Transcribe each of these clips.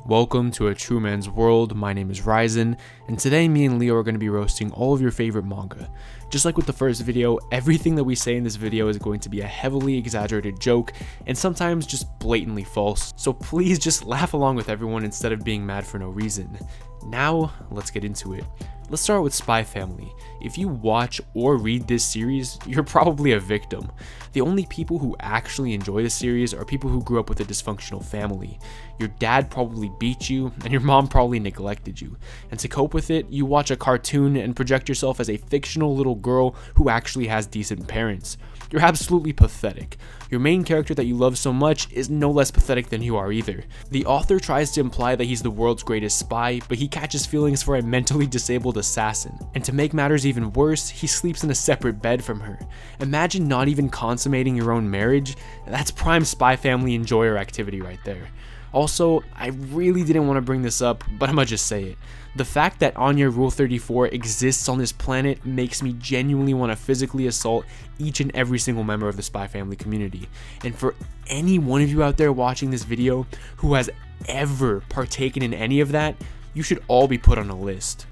Welcome to A True Man's World. My name is Ryzen, and today me and Leo are going to be roasting all of your favorite manga. Just like with the first video, everything that we say in this video is going to be a heavily exaggerated joke, and sometimes just blatantly false, so please just laugh along with everyone instead of being mad for no reason. Now, let's get into it. Let's start with Spy Family. If you watch or read this series, you're probably a victim. The only people who actually enjoy the series are people who grew up with a dysfunctional family. Your dad probably beat you, and your mom probably neglected you. And to cope with it, you watch a cartoon and project yourself as a fictional little girl who actually has decent parents. You're absolutely pathetic. Your main character that you love so much is no less pathetic than you are either. The author tries to imply that he's the world's greatest spy, but he catches feelings for a mentally disabled assassin. And to make matters even worse, he sleeps in a separate bed from her. Imagine not even consummating your own marriage. That's prime Spy Family enjoyer activity right there. Also, I really didn't want to bring this up, but I'ma just say it. The fact that Anya Rule 34 exists on this planet makes me genuinely want to physically assault each and every single member of the Spy Family community. And for any one of you out there watching this video who has ever partaken in any of that, you should all be put on a list.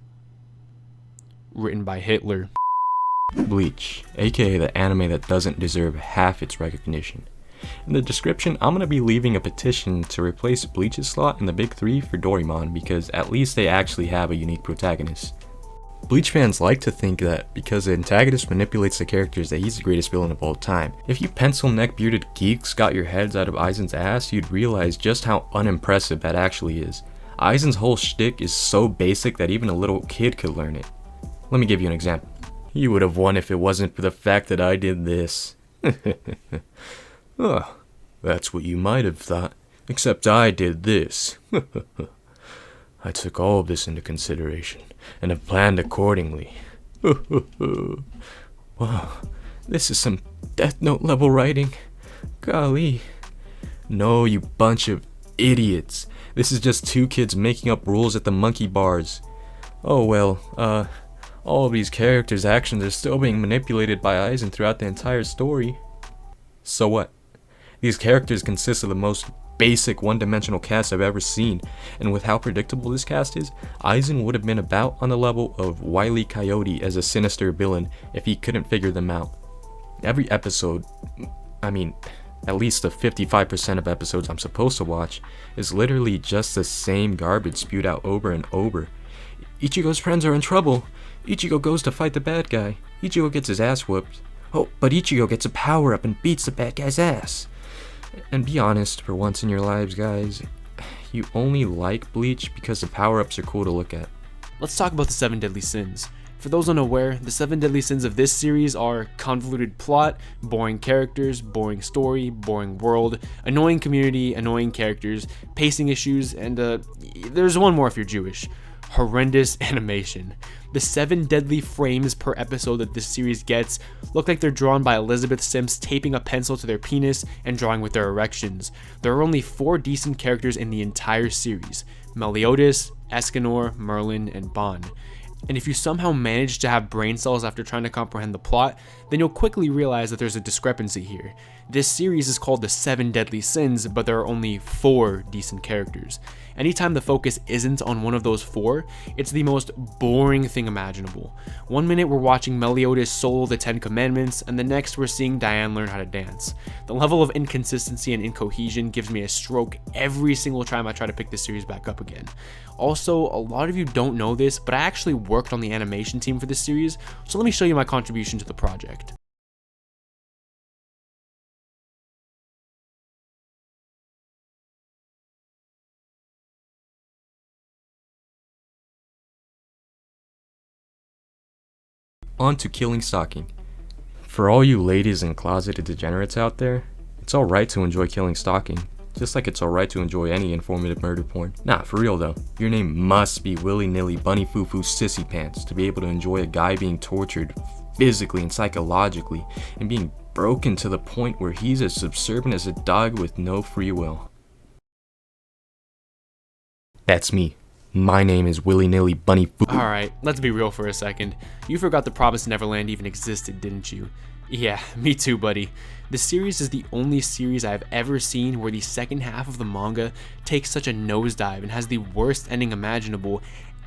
Written by Hitler. Bleach, aka the anime that doesn't deserve half its recognition. In the description, I'm going to be leaving a petition to replace Bleach's slot in the big three for Doraemon because at least they actually have a unique protagonist. Bleach fans like to think that because the antagonist manipulates the characters that he's the greatest villain of all time. If you pencil neck bearded geeks got your heads out of Aizen's ass, you'd realize just how unimpressive that actually is. Aizen's whole shtick is so basic that even a little kid could learn it. Let me give you an example. You would have won if it wasn't for the fact that I did this. Oh, that's what you might have thought, except I did this. I took all of this into consideration, and have planned accordingly. Wow, this is some Death Note level writing. Golly. No, you bunch of idiots. This is just two kids making up rules at the monkey bars. Oh well, all of these characters' actions are still being manipulated by Aizen throughout the entire story. So what? These characters consist of the most basic one-dimensional cast I've ever seen, and with how predictable this cast is, Aizen would have been about on the level of Wile E. Coyote as a sinister villain if he couldn't figure them out. Every episode, at least the 55% of episodes I'm supposed to watch, is literally just the same garbage spewed out over and over. Ichigo's friends are in trouble. Ichigo goes to fight the bad guy. Ichigo gets his ass whooped. Oh, but Ichigo gets a power-up and beats the bad guy's ass. And be honest, for once in your lives, guys, you only like Bleach because the power-ups are cool to look at. Let's talk about the 7 Deadly Sins. For those unaware, the 7 Deadly Sins of this series are convoluted plot, boring characters, boring story, boring world, annoying community, annoying characters, pacing issues, and there's one more if you're Jewish. Horrendous animation. The 7 deadly frames per episode that this series gets look like they're drawn by Elizabeth Sims taping a pencil to their penis and drawing with their erections. There are only 4 decent characters in the entire series: Meliodas, Escanor, Merlin, and Bond. And if you somehow manage to have brain cells after trying to comprehend the plot, then you'll quickly realize that there's a discrepancy here. This series is called the 7 Deadly Sins, but there are only 4 decent characters. Anytime the focus isn't on one of those 4, it's the most boring thing imaginable. One minute we're watching Meliodas solo the 10 Commandments, and the next we're seeing Diane learn how to dance. The level of inconsistency and incohesion gives me a stroke every single time I try to pick this series back up again. Also, a lot of you don't know this, but I actually worked on the animation team for this series, so let me show you my contribution to the project. On to Stalking. For all you ladies and closeted degenerates out there, it's alright to enjoy Stalking, just like it's alright to enjoy any informative murder porn. Nah, for real though, your name must be willy-nilly bunny foo-foo sissy pants to be able to enjoy a guy being tortured physically and psychologically and being broken to the point where he's as subservient as a dog with no free will. That's me. My name is willy-nilly bunny foo. Alright, let's be real for a second. You forgot the Promised Neverland even existed, didn't you? Yeah, me too, buddy. The series is the only series I've ever seen where the second half of the manga takes such a nosedive and has the worst ending imaginable,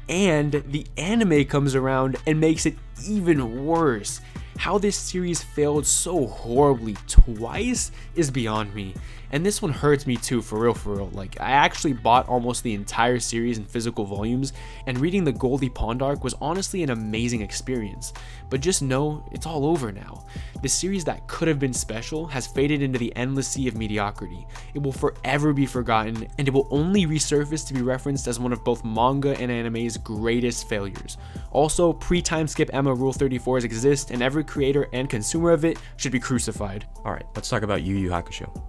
and the anime comes around and makes it even worse. How this series failed so horribly twice is beyond me. And this one hurts me too, for real. Like, I actually bought almost the entire series in physical volumes, and reading the Goldie Pond arc was honestly an amazing experience. But just know, it's all over now. The series that could have been special has faded into the endless sea of mediocrity. It will forever be forgotten, and it will only resurface to be referenced as one of both manga and anime's greatest failures. Also, pre-time skip Emma Rule 34s exist, and every creator and consumer of it should be crucified. Alright, let's talk about Yu Yu Hakusho.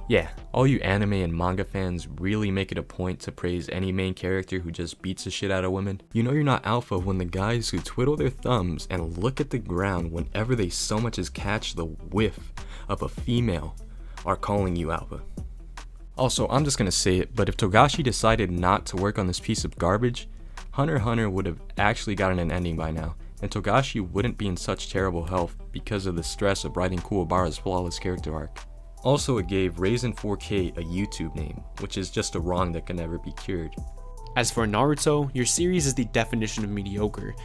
Yeah, all you anime and manga fans really make it a point to praise any main character who just beats the shit out of women. You know you're not alpha when the guys who twiddle their thumbs and look at the ground whenever they so much as catch the whiff of a female are calling you alpha. Also, I'm just gonna say it, but if Togashi decided not to work on this piece of garbage, Hunter x Hunter would have actually gotten an ending by now, and Togashi wouldn't be in such terrible health because of the stress of writing Kuwabara's flawless character arc. Also, it gave Raisin4K a YouTube name, which is just a wrong that can never be cured. As for Naruto, your series is the definition of mediocre.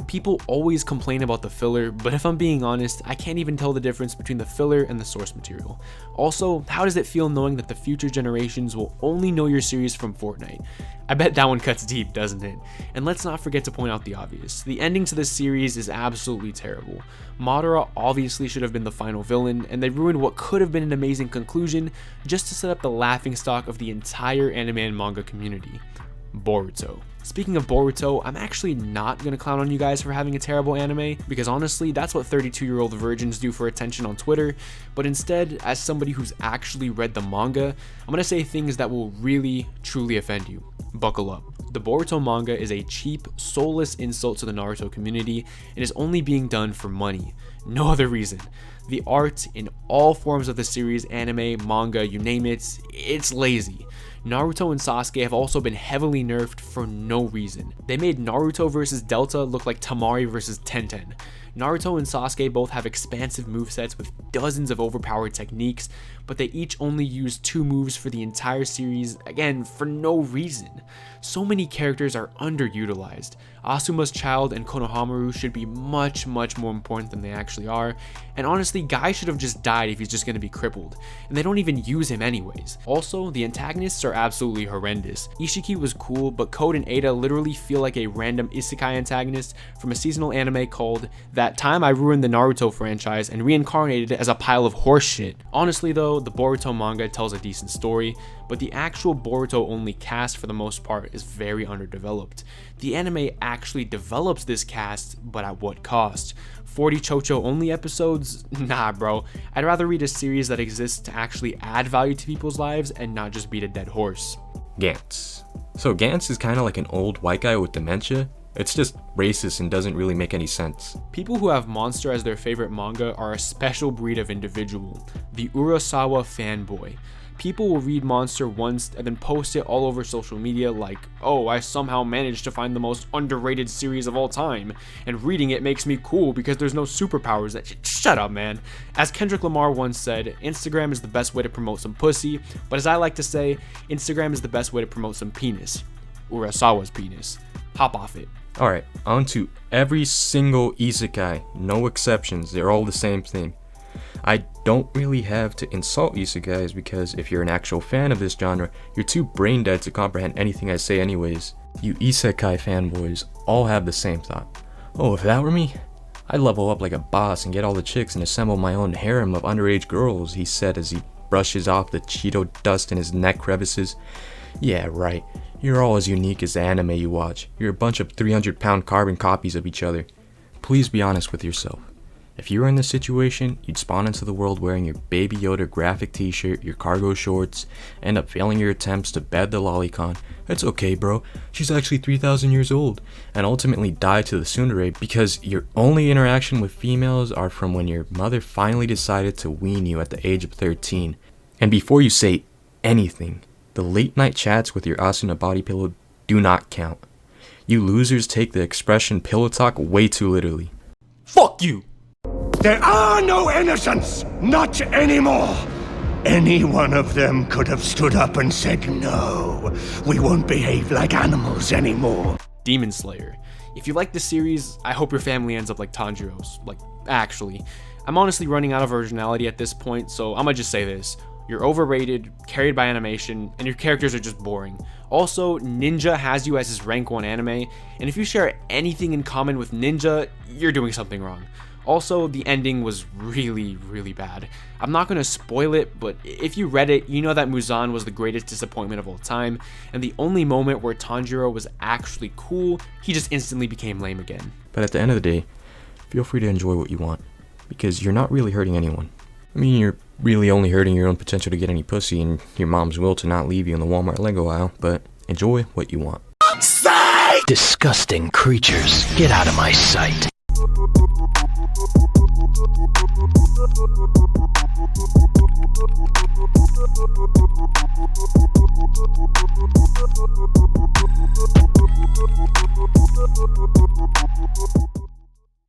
People always complain about the filler, but if I'm being honest, I can't even tell the difference between the filler and the source material. Also, how does it feel knowing that the future generations will only know your series from Fortnite? I bet that one cuts deep, doesn't it? And let's not forget to point out the obvious. The ending to this series is absolutely terrible. Madara obviously should have been the final villain, and they ruined what could have been an amazing conclusion just to set up the laughingstock of the entire anime and manga community. Boruto. Speaking of Boruto, I'm actually not gonna clown on you guys for having a terrible anime, because honestly, that's what 32-year-old virgins do for attention on Twitter, but instead, as somebody who's actually read the manga, I'm gonna say things that will really, truly offend you. Buckle up. The Boruto manga is a cheap, soulless insult to the Naruto community and is only being done for money. No other reason. The art in all forms of the series, anime, manga, you name it, it's lazy. Naruto and Sasuke have also been heavily nerfed for no reason. They made Naruto vs Delta look like Tamari vs Tenten. Naruto and Sasuke both have expansive movesets with dozens of overpowered techniques, but they each only use 2 moves for the entire series, again, for no reason. So many characters are underutilized. Asuma's child and Konohamaru should be much more important than they actually are, and honestly, Guy should have just died if he's just gonna be crippled, and they don't even use him anyways. Also, the antagonists are absolutely horrendous. Ishiki was cool, but Code and Ada literally feel like a random isekai antagonist from a seasonal anime called That Time I Ruined the Naruto franchise and reincarnated as a pile of horseshit. Honestly though, the Boruto manga tells a decent story, but the actual Boruto only cast for the most part is very underdeveloped. The anime actually develops this cast, but at what cost? 40 Chocho only episodes? Nah bro, I'd rather read a series that exists to actually add value to people's lives and not just beat a dead horse. Gantz. So Gantz is kinda like an old white guy with dementia. It's just racist and doesn't really make any sense. People who have Monster as their favorite manga are a special breed of individual, the Urasawa fanboy. People will read Monster once and then post it all over social media like, oh, I somehow managed to find the most underrated series of all time, and reading it makes me cool because there's no superpowers. Shut up, man. As Kendrick Lamar once said, Instagram is the best way to promote some pussy, but as I like to say, Instagram is the best way to promote some penis. Urasawa's penis. Hop off it. Alright, on to every single isekai, no exceptions, they're all the same thing. I don't really have to insult isekais because if you're an actual fan of this genre, you're too brain dead to comprehend anything I say anyways. You isekai fanboys all have the same thought. Oh, if that were me, I'd level up like a boss and get all the chicks and assemble my own harem of underage girls, he said as he brushes off the Cheeto dust in his neck crevices. Yeah, right. You're all as unique as the anime you watch. You're a bunch of 300-pound carbon copies of each other. Please be honest with yourself. If you were in this situation, you'd spawn into the world wearing your Baby Yoda graphic t-shirt, your cargo shorts, end up failing your attempts to bed the lolicon. It's okay, bro. She's actually 3,000 years old. And ultimately die to the tsundere because your only interaction with females are from when your mother finally decided to wean you at the age of 13. And before you say anything, the late night chats with your Asuna body pillow do not count. You losers take the expression pillow talk way too literally. Fuck you! There are no innocents! Not anymore! Any one of them could have stood up and said, no, we won't behave like animals anymore. Demon Slayer. If you like this series, I hope your family ends up like Tanjiro's. Like, actually. I'm honestly running out of originality at this point, so I'ma just say this. You're overrated, carried by animation, and your characters are just boring. Also, Ninja has you as his rank 1 anime, and if you share anything in common with Ninja, you're doing something wrong. Also, the ending was really, really bad. I'm not gonna spoil it, but if you read it, you know that Muzan was the greatest disappointment of all time, and the only moment where Tanjiro was actually cool, he just instantly became lame again. But at the end of the day, feel free to enjoy what you want, because you're not really hurting anyone. I mean, you're really only hurting your own potential to get any pussy and your mom's will to not leave you in the Walmart Lego aisle, but enjoy what you want. Disgusting creatures, get out of my sight.